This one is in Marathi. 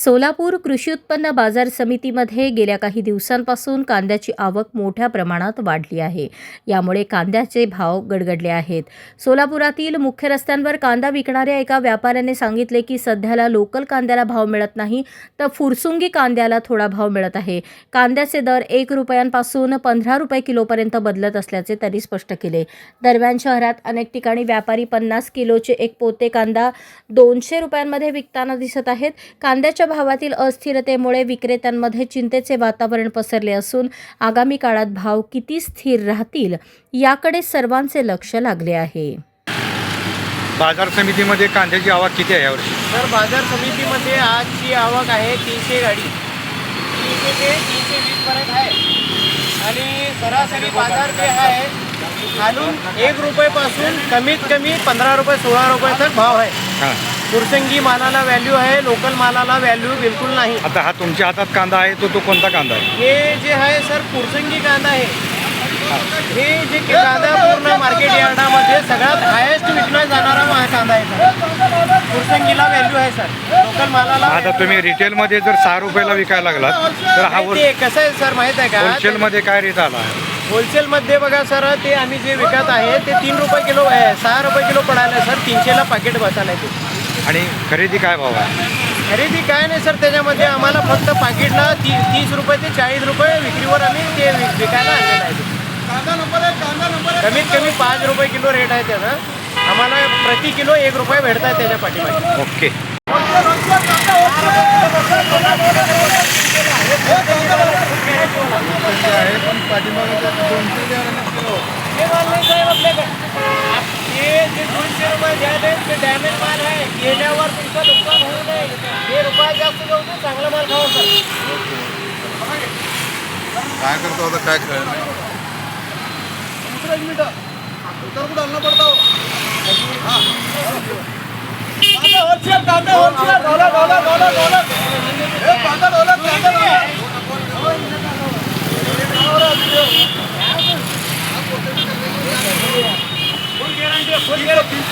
सोलापूर कृषी उत्पन्न बाजार समितीमध्ये गेल्या काही दिवसांपासून कांद्याची आवक मोठ्या प्रमाणात वाढली आहे. यामुळे कांद्याचे भाव गडगडले आहेत. सोलापुरातील मुख्य रस्त्यांवर कांदा विकणाऱ्या एका व्यापाऱ्याने सांगितले की सध्याला लोकल कांद्याला भाव मिळत नाही, तर फुरसुंगी कांद्याला थोडा भाव मिळत आहे. कांद्याचे दर 1 रुपयांपासून 15 रुपये किलोपर्यंत बदलत असल्याचे त्यांनी स्पष्ट केले. दरम्यान शहरात अनेक ठिकाणी व्यापारी 50 किलोचे एक पोते कांदा 200 रुपयांमध्ये विकताना दिसत आहेत. कांद्याच्या भावातील अस्थिरतेमुळे विक्रेत्यांमध्ये चिंतेचे वातावरण पसरले असून आगामी काळात भाव किती स्थिर राहतील याकडे सर्वांचे लक्ष लागले आहे. बाजार समितीमध्ये कांद्याची आवक किती आहे यावर्षी? तर बाजार समितीमध्ये आजची आवक आहे 300 गाडी, 300 ते 320 पर्यंत आहे. आणि सरासरी बाजार जे आहे खालून 1 रुपयापासून कमीत कमी 15 रुपये 16 रुपये तक भाव आहे. हां, फुरसंगी मालाला व्हॅल्यू आहे, लोकल मालाला व्हॅल्यू बिलकुल नाही. आता हा तुमच्या हातात कांदा आहे तो कोणता कांदा आहे? हे जे आहे सर फुरसंगी कांदा आहे. हे जे कांदा पूर्ण मार्केट यार्डामध्ये सगळ्यात हायेस्ट विकला जाणारा कांदा आहे सर. फुरसंगीला व्हॅल्यू आहे सर, लोकल मालाला. आता तुम्ही रिटेलमध्ये जर 6 रुपयाला विकायला लागलात तर हा ते कसं आहे सर माहीत आहे का? होलसेलमध्ये काय रेट आला आहे? होलसेलमध्ये बघा सर, ते आम्ही जे विकत आहे ते 3 रुपये किलो आहे, 6 रुपये किलो पडायला आहे सर. 300ला पाकिट बसायला आहे ते. आणि खरेदी काय भाव आहे? खरेदी काय नाही सर, त्याच्यामध्ये आम्हाला फक्त पाकिटला 30 रुपये ते 40 रुपये विक्रीवर आम्ही ते विकायला आणलेलं आहे. कमीत कमी 5 रुपये किलो रेट आहे त्याचा. आम्हाला प्रति किलो 1 रुपये भेटत आहे त्याच्या पाठीमागे. ओके. हे जे 200 रुपये द्यायला ते डॅमेज माल आहे. गेल्यावर तुमचं नुकसान होऊ नये, हे रुपये जास्त जाऊ दे, चांगला माल खावा सर. काय करतो आता काय कळलं नाही. कांदा होलसेल